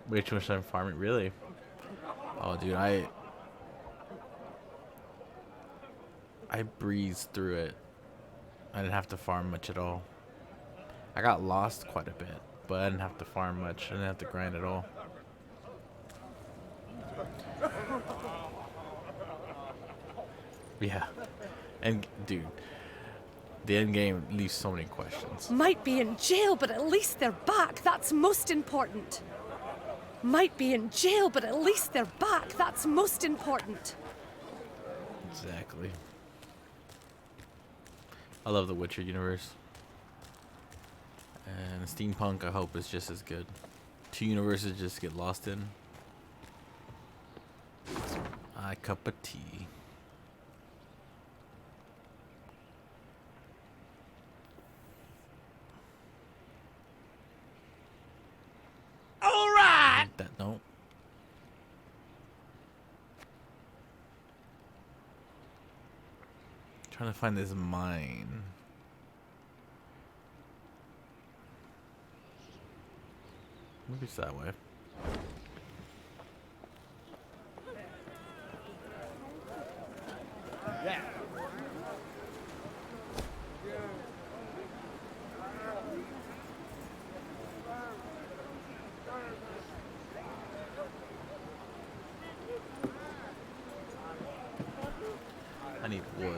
Way too much time farming, really. Oh, dude, I breezed through it. I didn't have to farm much at all. I got lost quite a bit, but I didn't have to farm much. I didn't have to grind at all. Yeah. And, dude, the end game leaves so many questions. Might be in jail, but at least they're back. That's most important. Might be in jail, but at least they're back. That's most important. Exactly. I love the Witcher universe. And steampunk, I hope, is just as good. Two universes just get lost in. A cup of tea. All right. That note. Trying to find this mine. Maybe it's that way. Yeah. I need wood.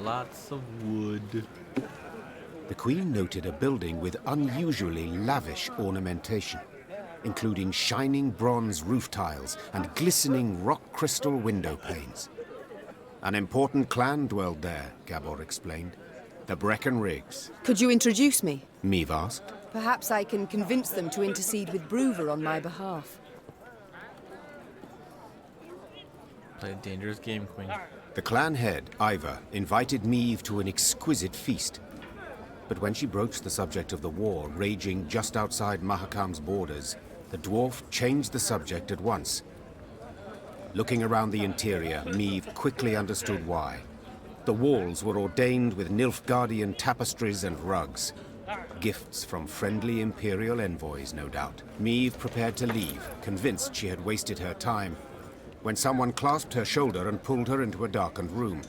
Lots of wood. The Queen noted a building with unusually lavish ornamentation, including shining bronze roof tiles and glistening rock crystal window panes. An important clan dwelled there, Gabor explained. The Breckenrigs. Could you introduce me? Meve asked. Perhaps I can convince them to intercede with Bruver on my behalf. Play a dangerous game, Queen. The clan head, Iva, invited Meve to an exquisite feast. But when she broached the subject of the war raging just outside Mahakam's borders, the dwarf changed the subject at once. Looking around the interior, Meve quickly understood why. The walls were ordained with Nilfgaardian tapestries and rugs. Gifts from friendly Imperial envoys, no doubt. Meve prepared to leave, convinced she had wasted her time, when someone clasped her shoulder and pulled her into a darkened room.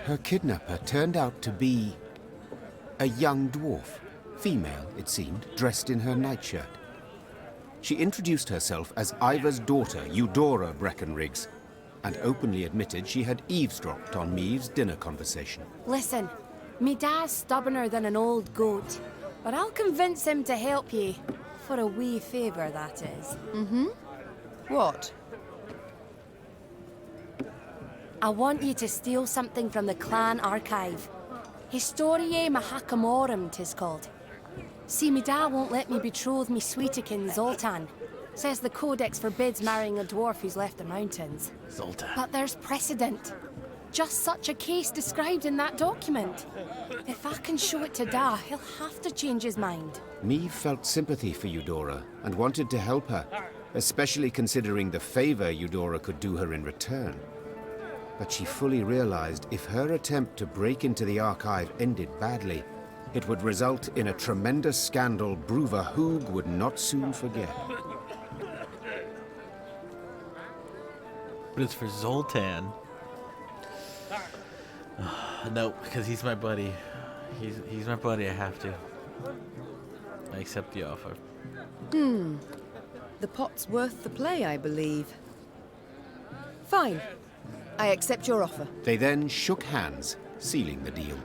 Her kidnapper turned out to be a young dwarf. Female, it seemed, dressed in her nightshirt. She introduced herself as Iva's daughter, Eudora Breckenrigs, and openly admitted she had eavesdropped on Meve's dinner conversation. Listen, me dad's stubborner than an old goat, but I'll convince him to help ye. For a wee favour, that is. What? I want you to steal something from the clan archive. Historiae Mahakamorum, 'tis called. See, me dad won't let me betroth me sweetikin Zoltan. Says the codex forbids marrying a dwarf who's left the mountains. Zoltan. But there's precedent. Just such a case described in that document. If I can show it to Da, he'll have to change his mind. Meve felt sympathy for Eudora and wanted to help her, especially considering the favor Eudora could do her in return. But she fully realized if her attempt to break into the archive ended badly, it would result in a tremendous scandal Bruver Hoog would not soon forget. But it's for Zoltan. No, because he's my buddy. He's my buddy, I have to. I accept the offer. The pot's worth the play, I believe. Fine. I accept your offer. They then shook hands, sealing the deal.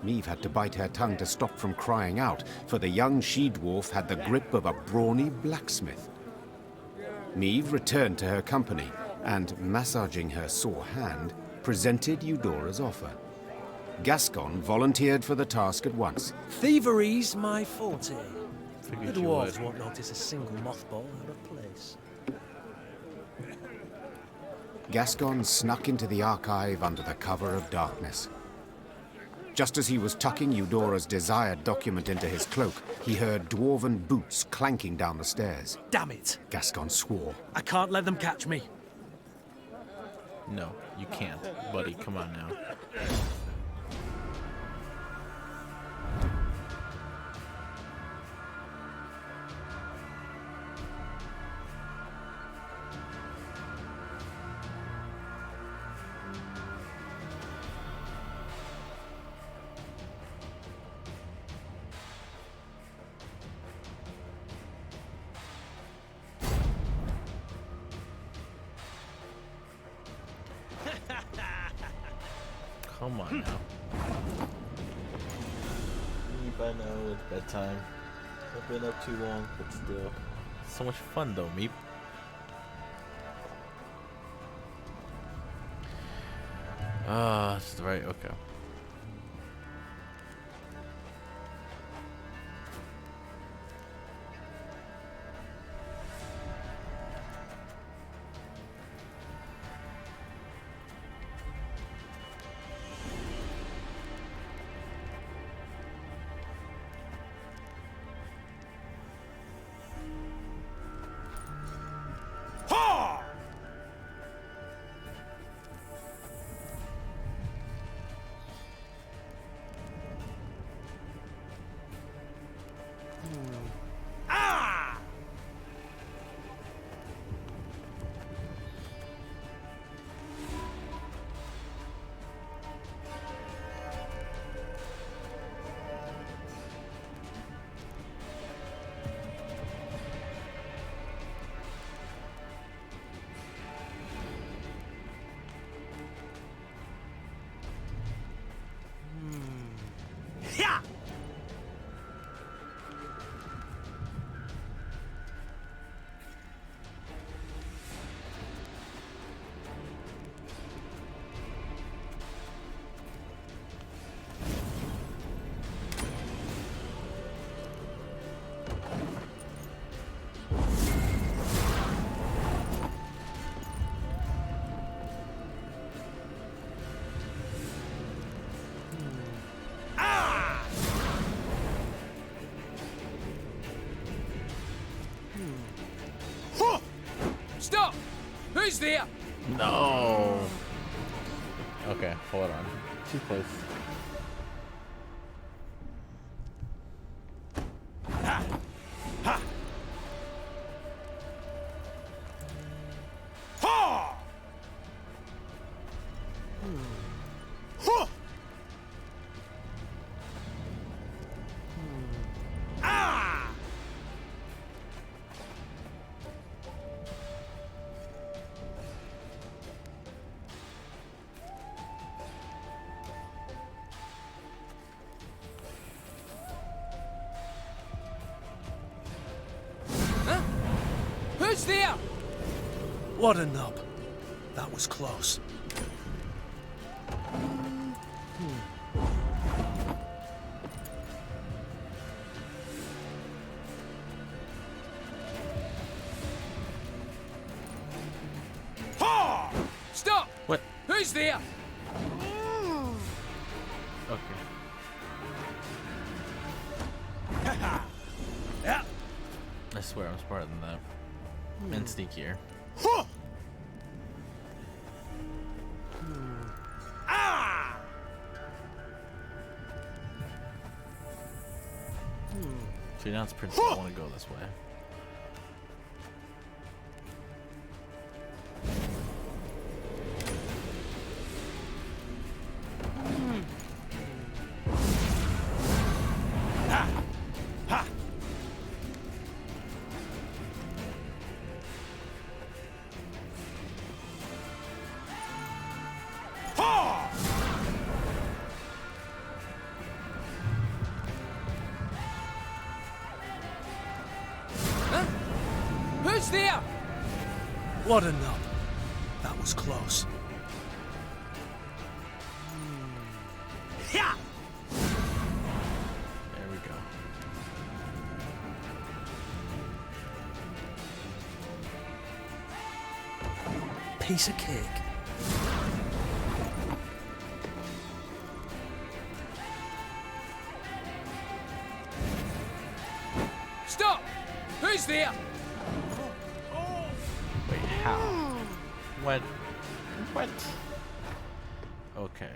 Meve had to bite her tongue to stop from crying out, for the young she-dwarf had the grip of a brawny blacksmith. Meve returned to her company, and, massaging her sore hand, presented Eudora's offer. Gascon volunteered for the task at once. Thievery's my forte. The Figured you dwarves would. won't notice a single mothball out of place. Gascon snuck into the archive under the cover of darkness. Just as he was tucking Eudora's desired document into his cloak, he heard dwarven boots clanking down the stairs. Damn it! Gascon swore. I can't let them catch me. No, you can't, buddy. Come on now. Come on now. Meep, I know it's bedtime. I've been up too long, but still. So much fun though, Meep. That's right, okay. Stop! Who's there? No. Okay, hold on. Too close. Who's there? What a nub. That was close. Stop! What? Who's there? Okay. Yeah. I swear I'm smarter than that. And sneakier. See, now it's pretty. I want to go this way. Who's there? What a nub. That was close. Yeah. There we go. Piece of cake. Stop! Who's there? Wait, how? What? What? Okay.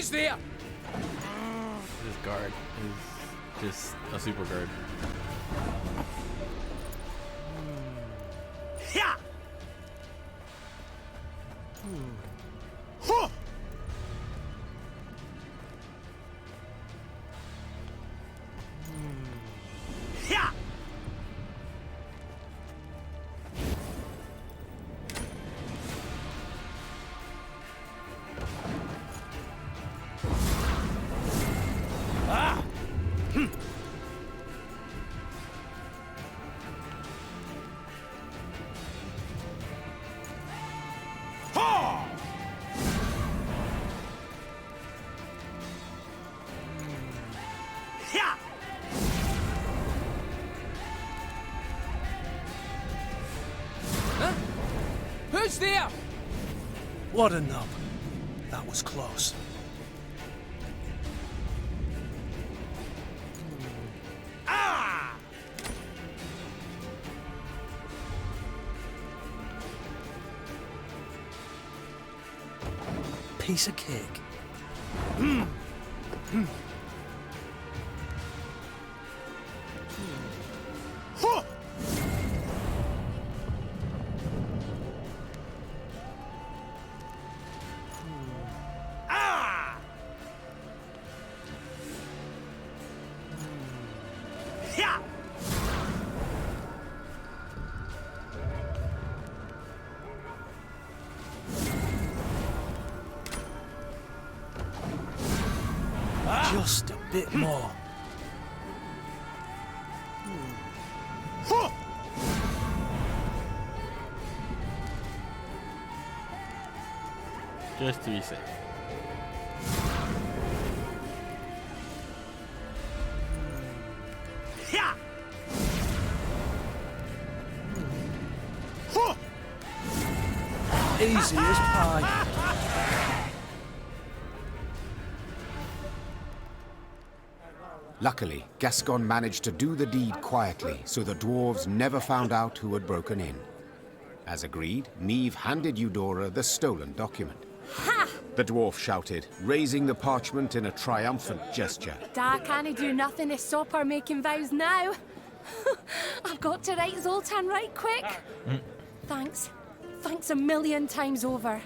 Who's there? His guard is just a super guard. Yeah. Huh. Yeah. Ah. Ha! Yeah. Huh? Who's there? What a nub. That was close. Ah! Piece of cake. Huh! Ah! Yeah! Just a bit more. Huh! Just to be safe. Yeah! Huh! Easy as pie. Luckily, Gascon managed to do the deed quietly, so the dwarves never found out who had broken in. As agreed, Meve handed Eudora the stolen document. Ha! The dwarf shouted, raising the parchment in a triumphant gesture. Da can't do nothing to stop her making vows now. I've got to write Zoltan right quick. Thanks. Thanks a million times over.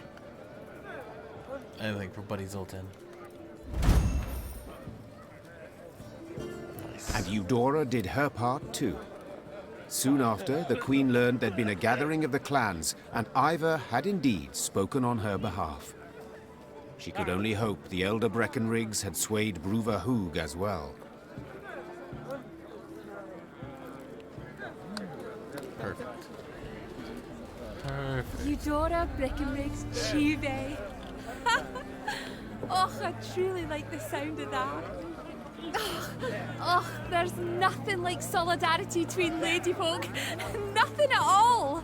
Anything for Buddy Zoltan. And Eudora did her part too. Soon after, the Queen learned there'd been a gathering of the clans, and Iva had indeed spoken on her behalf. She could only hope the elder Breckenriggs had swayed Bruva Hoog as well. Perfect. Perfect. Eudora Breckenriggs Chive. Oh, I truly like the sound of that. Oh, there's nothing like solidarity between ladyfolk. Nothing at all.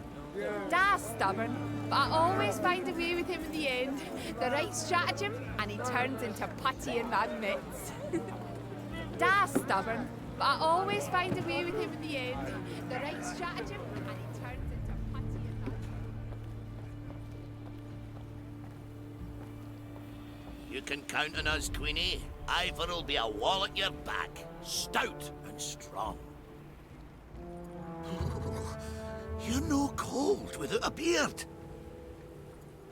Da's stubborn, but I always find a way with him in the end. The right stratagem, and he turns into putty in my mitts. Da's stubborn, but I always find a way with him in the end. The right stratagem, and he turns into putty in my mitts. You can count on us, Queenie. Ivor'll be a wall at your back, stout and strong. You're no cold without a beard.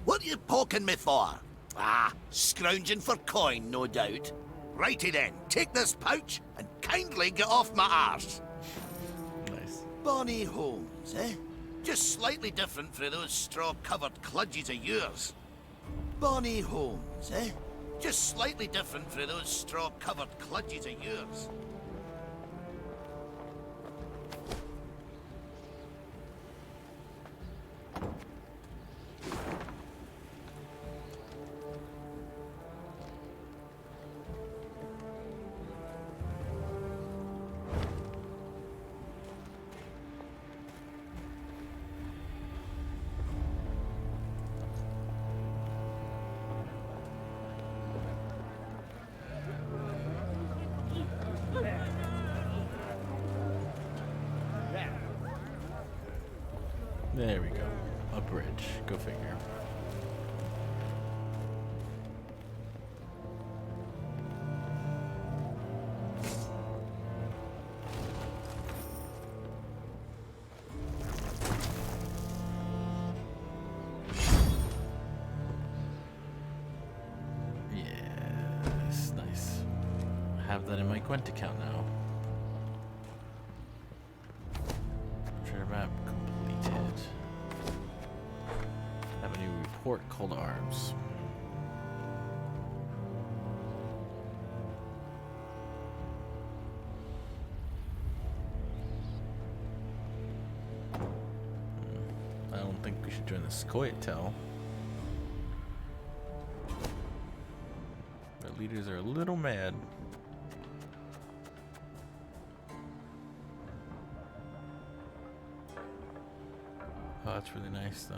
What are you poking me for? Ah, scrounging for coin, no doubt. Righty then, take this pouch and kindly get off my arse. Nice. Bonny homes, eh? Just slightly different from those straw-covered kludges of yours. Bonny homes, eh? Just slightly different from those straw-covered kludges of yours. There we go. A bridge. Go figure. that in my Gwent account now. Treasure map completed. I have a new report called Arms. I don't think we should join the Scoia'tael. Our leaders are a little mad. Oh, that's really nice though.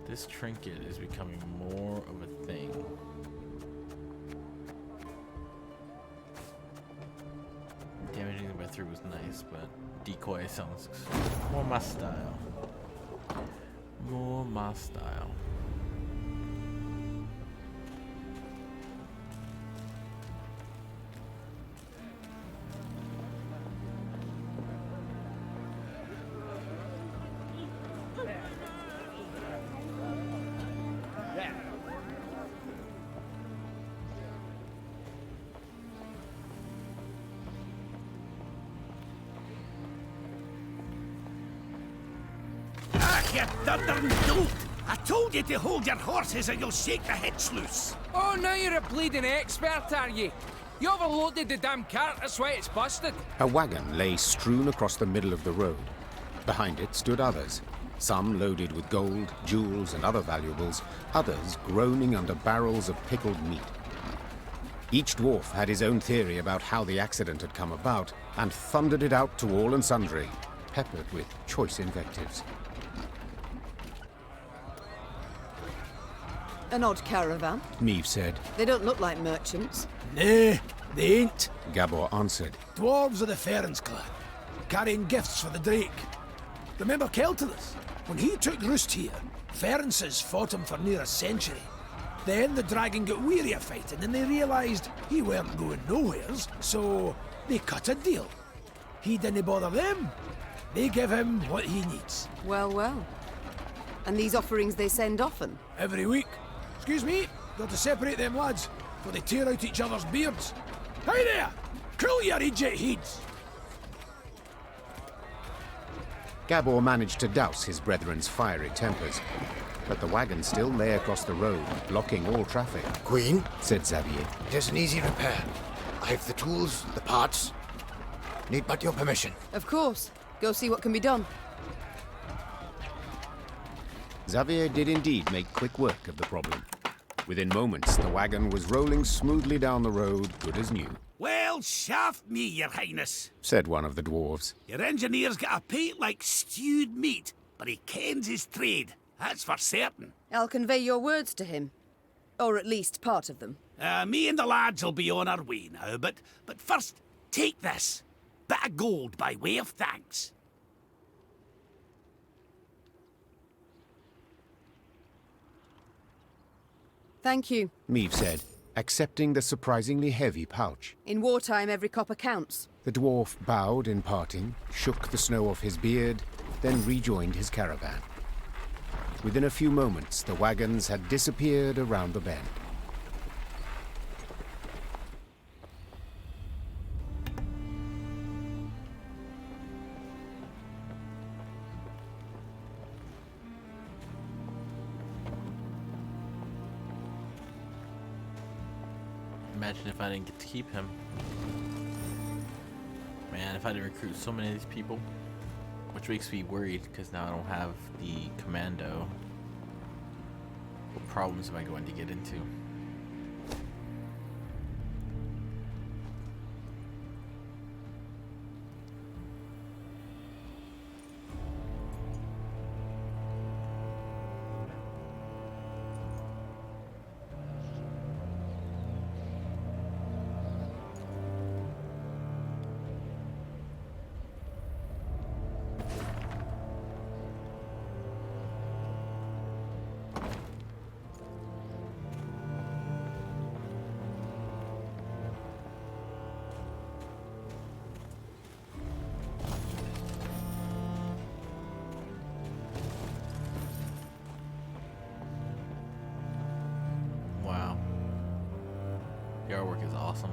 This trinket is becoming more of a thing. Damaging them by 3 was nice, but decoy sounds more my style. More my style. You thundering dolt! I told you to hold your horses or you'll shake the hitch loose. Oh, now you're a bleeding expert, are you? You overloaded the damn cart, that's why it's busted. A wagon lay strewn across the middle of the road. Behind it stood others, some loaded with gold, jewels, and other valuables, others groaning under barrels of pickled meat. Each dwarf had his own theory about how the accident had come about, and thundered it out to all and sundry, peppered with choice invectives. An odd caravan. Meve said. They don't look like merchants. Nay, they ain't. Gabor answered. Dwarves of the Ferens clan, carrying gifts for the Drake. Remember Keltilus? When he took roost here, Ferences fought him for near a century. Then the dragon got weary of fighting and they realised he weren't going nowheres, so they cut a deal. He didn't bother them. They give him what he needs. Well, well. And these offerings they send often? Every week. Excuse me, got to separate them lads, for they tear out each other's beards. Hey there! Cool your eject heeds! Gabor managed to douse his brethren's fiery tempers, but the wagon still lay across the road, blocking all traffic. Queen, Said Xavier. it is an easy repair. I've the tools, the parts. Need but your permission. Of course. Go see what can be done. Xavier did indeed make quick work of the problem. Within moments, the wagon was rolling smoothly down the road, good as new. Well, shaft me, your highness. Said one of the dwarves. Your engineer's got a pate like stewed meat, but he kens his trade. That's for certain. I'll convey your words to him. Or at least part of them. Me and the lads will be on our way now, but first, take this. Bit of gold by way of thanks. Thank you. Meve said, accepting the surprisingly heavy pouch. In wartime, every copper counts. The dwarf bowed in parting, shook the snow off his beard, then rejoined his caravan. Within a few moments, the wagons had disappeared around the bend. Imagine if I didn't get to keep him. Man, if I had to recruit so many of these people. Which makes me worried, because now I don't have the commando. What problems am I going to get into? The artwork is awesome.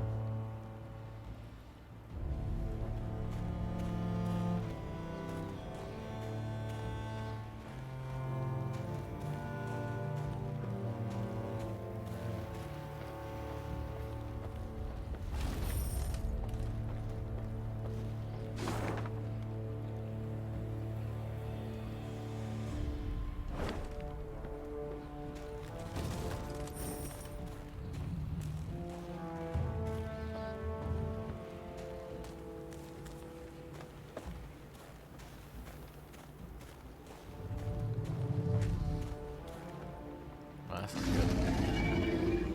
That's good.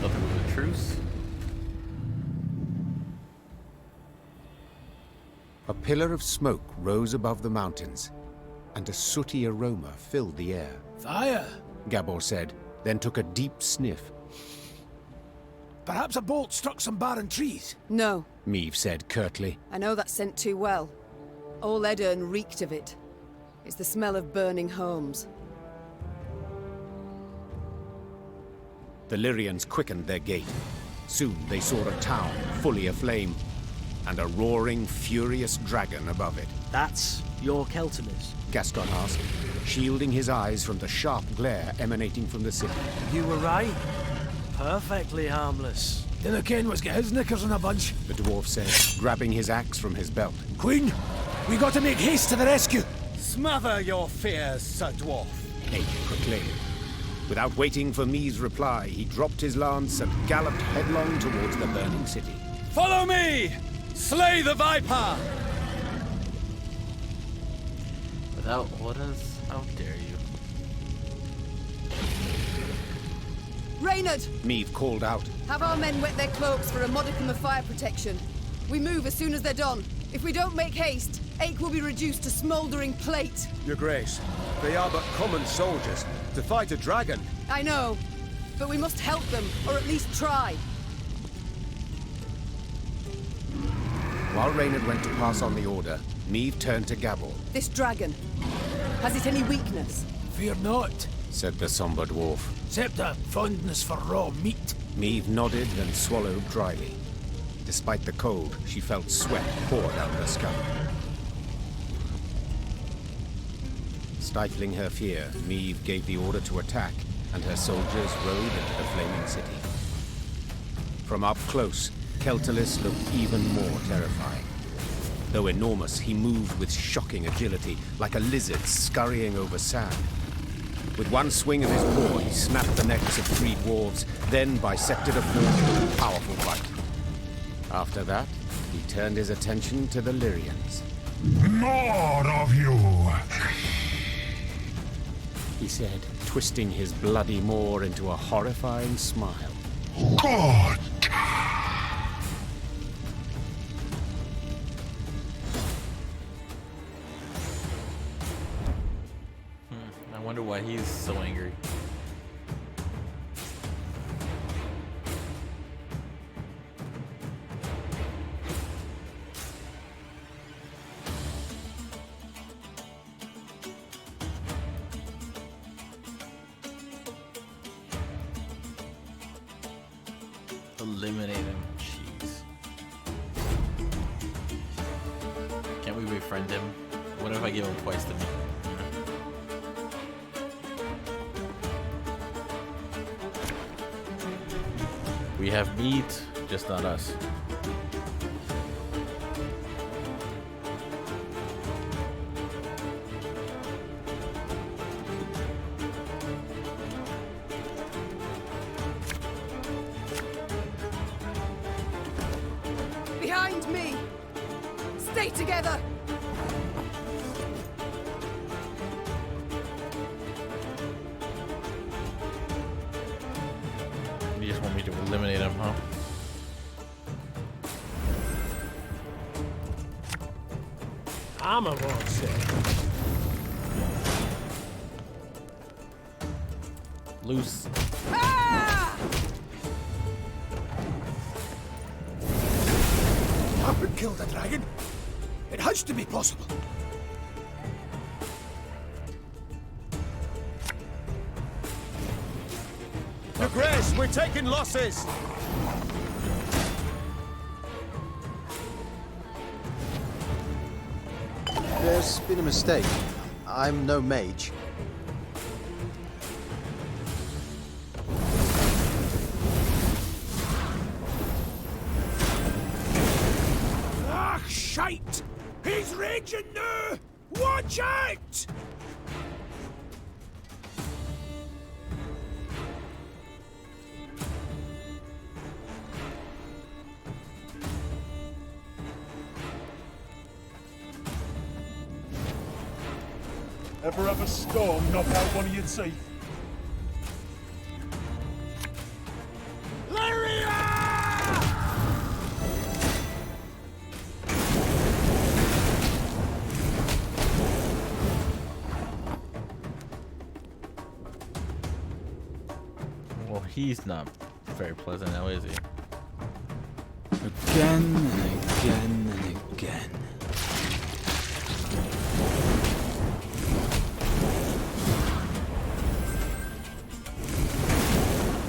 Nothing with a truce. A pillar of smoke rose above the mountains, and a sooty aroma filled the air. Fire! Gabor said, then took a deep sniff. Perhaps a bolt struck some barren trees. No, Meave said curtly. I know that scent too well. All Edirn reeked of it. It's the smell of burning homes. The Lyrians quickened their gait. Soon they saw a town fully aflame, and a roaring, furious dragon above it. That's your Keltimus? Gaston asked, shielding his eyes from the sharp glare emanating from the city. You were right. Perfectly harmless. Dinna ken was get his knickers in a bunch. The dwarf said, grabbing his axe from his belt. Queen, we got to make haste to the rescue. Smother your fears, Sir Dwarf. Ape proclaimed. Without waiting for Mee's reply, he dropped his lance and galloped headlong towards the burning city. Follow me! Slay the Viper! Without orders? How dare you? Reynard! Meave called out. Have our men wet their cloaks for a modicum of fire protection. We move as soon as they're done. If we don't make haste, Ache will be reduced to smouldering plate. Your Grace, they are but common soldiers. To fight a dragon. I know, but we must help them, or at least try. While Reynard went to pass on the order, Meave turned to Gabor. This dragon, has it any weakness? Fear not, said the somber dwarf. except a fondness for raw meat. Meave nodded and swallowed dryly. Despite the cold, she felt sweat pour down her scalp. Stifling her fear, Meave gave the order to attack, and her soldiers rode into the flaming city. From up close, Keltalis looked even more terrifying. Though enormous, he moved with shocking agility, like a lizard scurrying over sand. With one swing of his paw, he snapped the necks of 3 dwarves, then bisected a fourth with a powerful bite. After that, he turned his attention to the Lyrians. More of you! He said, twisting his bloody maw into a horrifying smile. Good! I wonder why he's so angry. Eliminate him. Jeez. Can't we befriend him? What if I give him twice to me? We have meat, just not us. Behind me! Stay together! You just want me to eliminate him, huh? I'm a wrong set. Loose. Ah! Haven't killed a dragon. It has to be possible. Your Grace, we're taking losses! There's been a mistake. I'm no mage. Ah, shite! He's raging now! Watch out! Ever have a storm knock out one of your teeth? Well, he's not very pleasant now, is he? Again and again and again.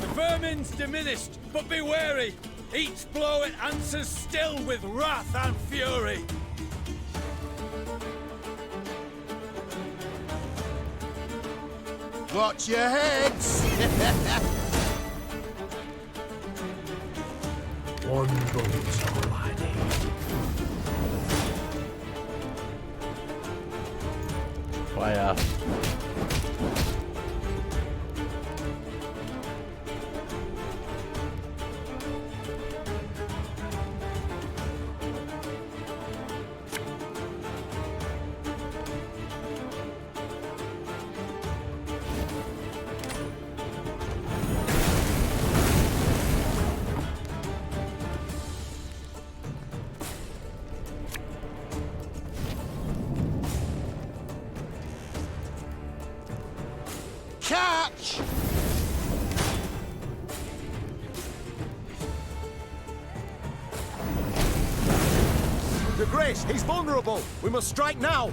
The vermin's diminished, but be wary. Each blow it answers still with wrath and fury. Watch your heads! One bullet's all I need. Fire. Catch! The Grace, he's vulnerable! We must strike now!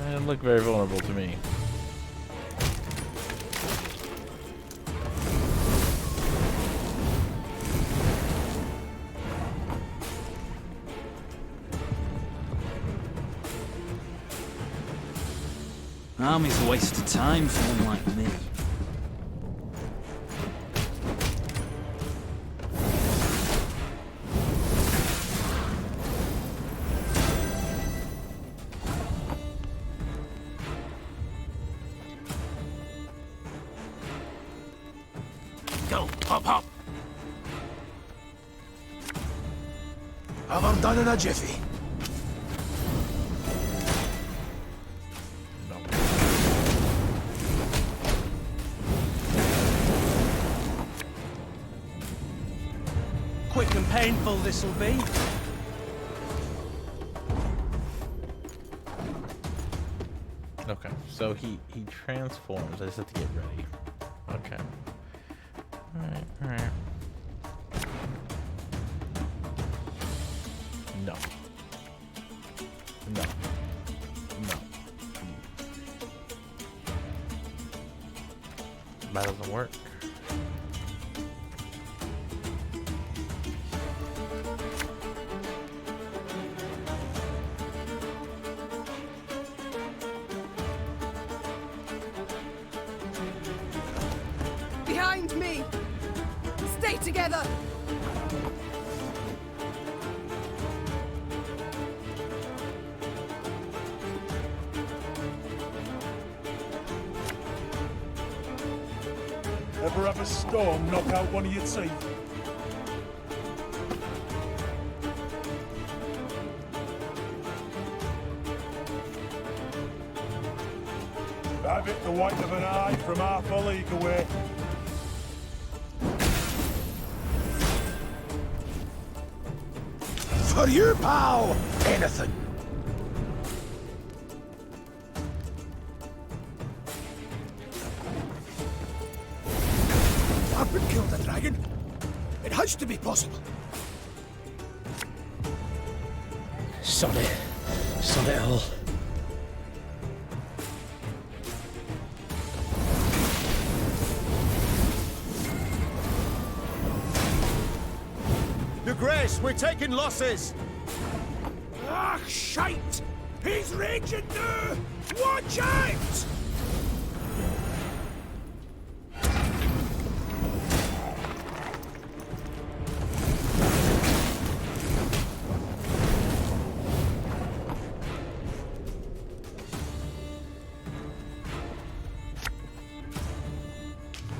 It look very vulnerable to me. Army's a waste of time for one like me. Go, hop, hop! Have her done in a jiffy. Quick and painful this'll be. Okay, so he transforms. I just have to get ready. Okay. Alright, alright. No. No. No. That doesn't work. Behind me! Stay together! Ever have a storm knock out one of your teeth? Have it the white of an eye from half a league away. For you, pal! Anything! I could kill the dragon. It has to be possible. Sod it. Sod it all. Grace, we're taking losses! Ah, shite! He's raging now! Watch out!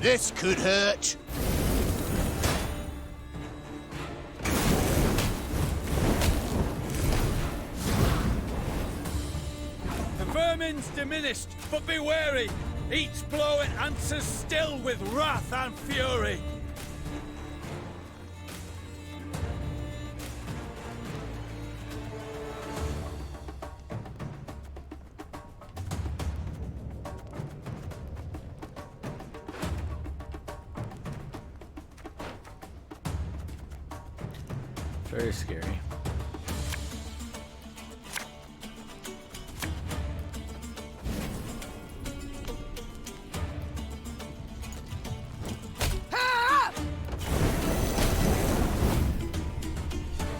This could hurt. The vermin's diminished, but be wary. Each blow it answers still with wrath and fury. Very scary.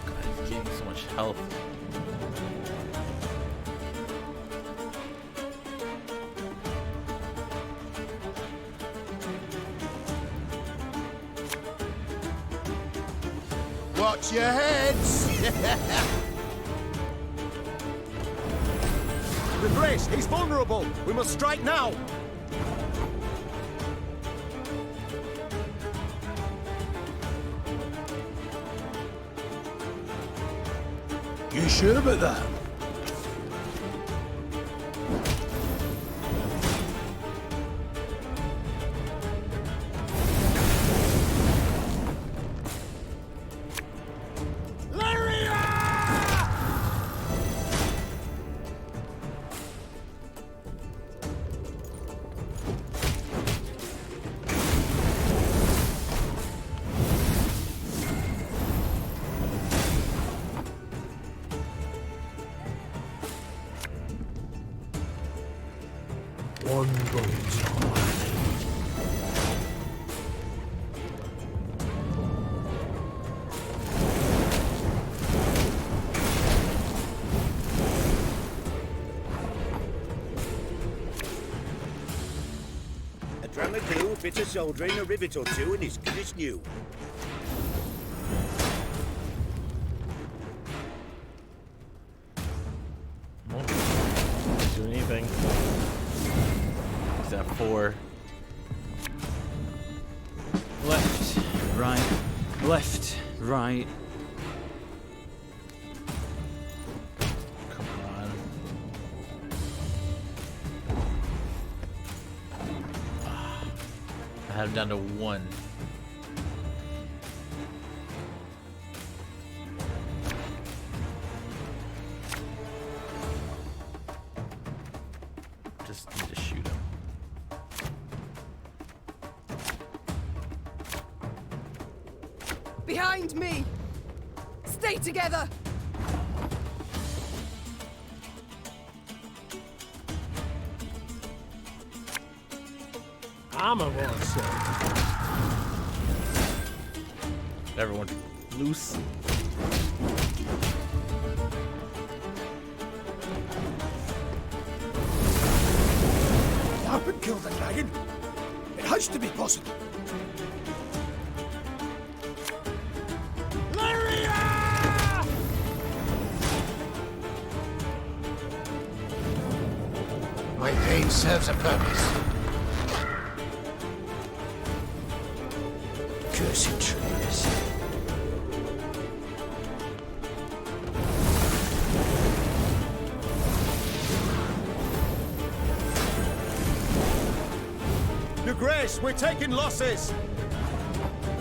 God, he's getting so much health. Watch your heads! The Grace, he's vulnerable! We must strike now! You sure about that? One goes on. A drum of glue, a bit of soldering, a rivet or two, and it's good as new. Don't do anything. Is that 4? Left, right, left, right. Come on. I had him down to 1. Just need to shoot him. Behind me! Stay together! I'm a war Everyone loose. Up and kill the dragon. It has to be possible. My pain serves a purpose. Cursed trees. Your Grace, we're taking losses!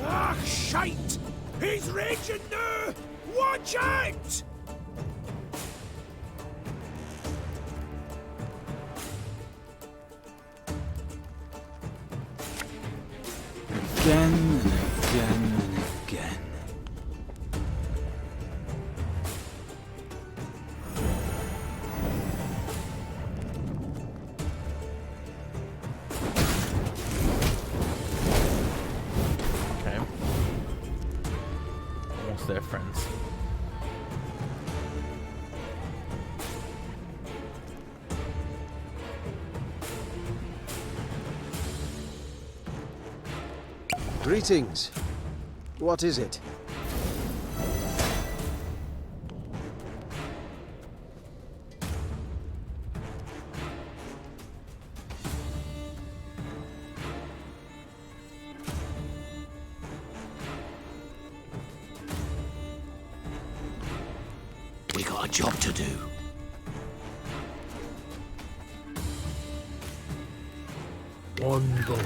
Ah, shite! He's raging now! Watch out! Again and again and again. Okay. Almost to their friends. Greetings. What is it? We got a job to do. One boat.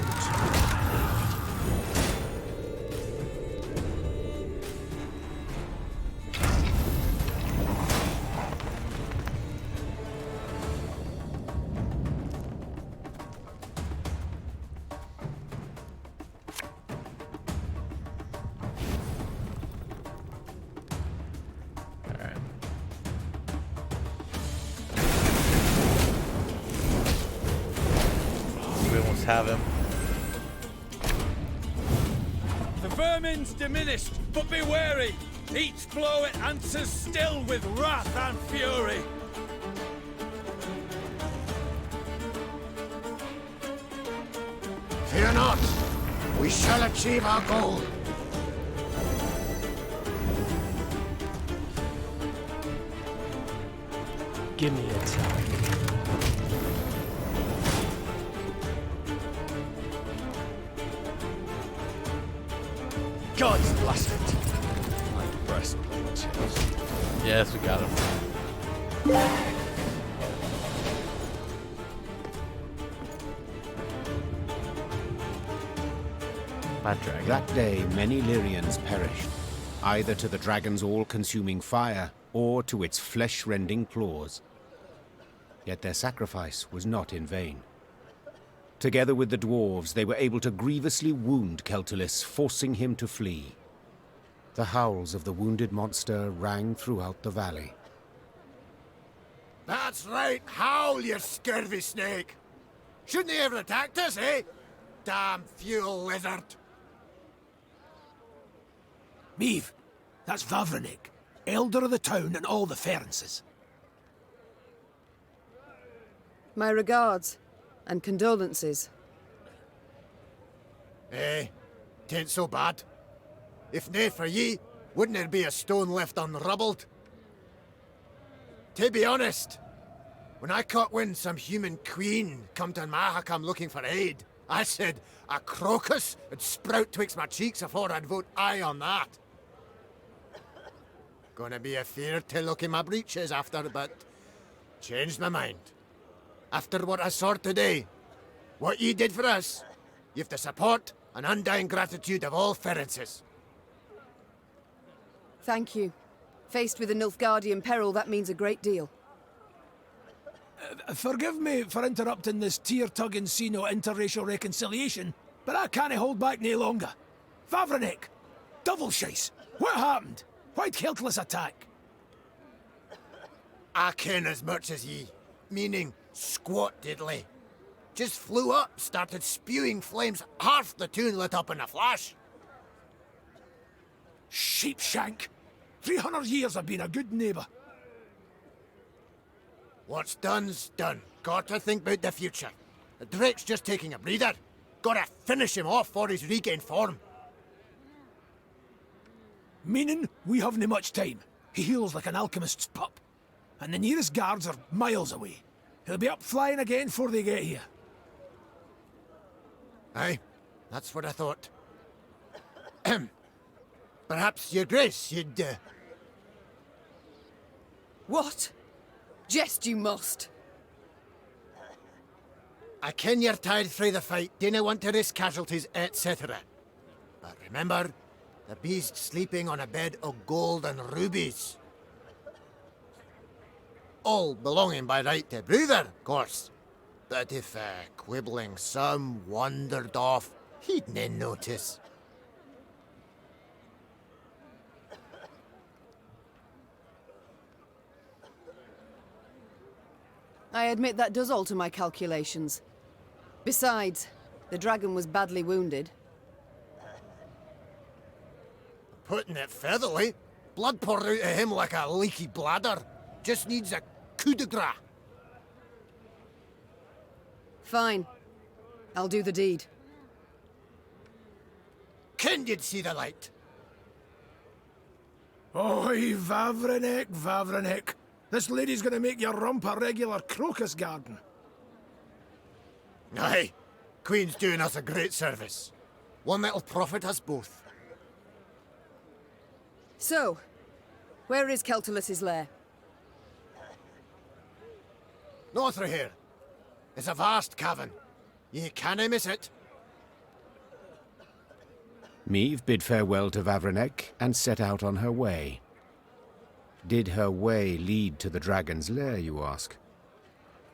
Have him. The vermin's diminished, but be wary. Each blow it answers still with wrath and fury. Fear not. We shall achieve our goal. Give me a time. God's blast it. My breastplate chills. Yes, we got him. Bad dragon. That day, many Lyrians perished, either to the dragon's all-consuming fire or to its flesh-rending claws. Yet their sacrifice was not in vain. Together with the dwarves, they were able to grievously wound Keltulis, forcing him to flee. The howls of the wounded monster rang throughout the valley. That's right, howl, you scurvy snake! Shouldn't they ever attacked us, eh? Damn fuel lizard! Meave, that's Vavrenik, elder of the town and all the Ferences. My regards and condolences. Eh, tain't so bad. If nae for ye, wouldn't there be a stone left unrubbled? To be honest, when I caught wind some human queen come to Mahakam looking for aid, I said a crocus would sprout twixt my cheeks afore I'd vote aye on that. Gonna be a fear to look in my breeches after, but changed my mind. After what I saw today, what ye did for us, you've the support and undying gratitude of all Ferences. Thank you. Faced with a Nilfgaardian peril, that means a great deal. Forgive me for interrupting this tear-tugging scene of interracial reconciliation, but I can't hold back no longer. Vavrenik! Double shice! What happened? Why'd Keltulis attack? I ken as much as ye, meaning squat diddly. Just flew up, started spewing flames, half the town lit up in a flash. Sheepshank! 300 years I've been a good neighbour. What's done's done. Gotta think about the future. The Drake's just taking a breather. Gotta finish him off for his regained form. Meaning we haven't much time. He heals like an alchemist's pup. And the nearest guards are miles away. He'll be up flying again before they get here. Aye, that's what I thought. Perhaps, Your Grace, you'd, What? Jest you must. I ken you're tired through the fight, dinna want to risk casualties, etc. But remember, the beast's sleeping on a bed of gold and rubies. All belonging by right to Bruther, of course. But if quibbling some wandered off, he'd nae notice. I admit that does alter my calculations. Besides, the dragon was badly wounded. Putting it featherly, Blood poured out of him like a leaky bladder. Just needs a coup de grace. Fine. I'll do the deed. Ken did see the light. Oi, Vavrenek. This lady's gonna make your rump a regular crocus garden. Aye. Queen's doing us a great service. One that'll profit us both. So, where is Keltulus's lair? North of here. It's a vast cavern. Ye canna miss it. Meve bid farewell to Vavrenek and set out on her way. Did her way lead to the dragon's lair, you ask?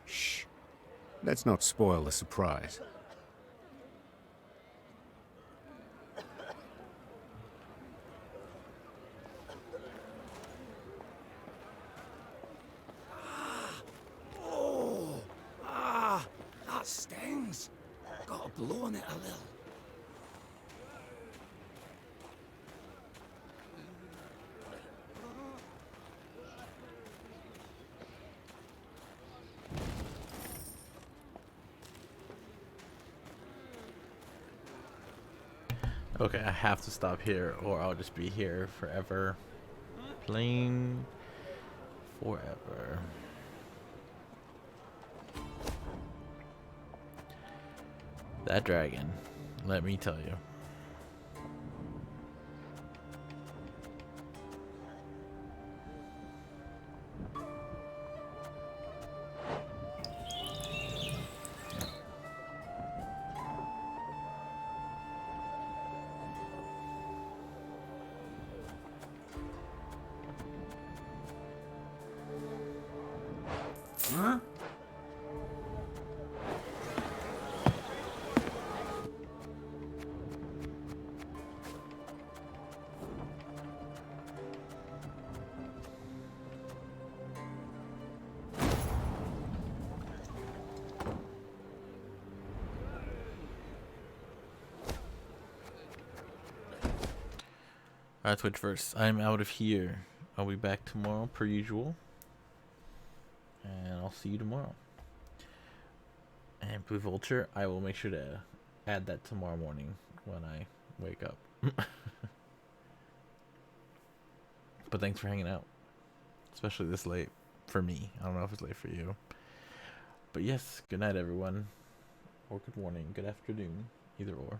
Shh. Let's not spoil the surprise. That stings. Got a blow on it a little. Okay, I have to stop here or I'll just be here forever. Playing forever. That dragon, let me tell you. Huh? Alright, Twitchverse, I'm out of here. I'll be back tomorrow per usual. And I'll see you tomorrow. And Blue Vulture, I will make sure to add that tomorrow morning when I wake up. But thanks for hanging out. Especially this late for me. I don't know if it's late for you. But yes, good night everyone. Or good morning, good afternoon, either or.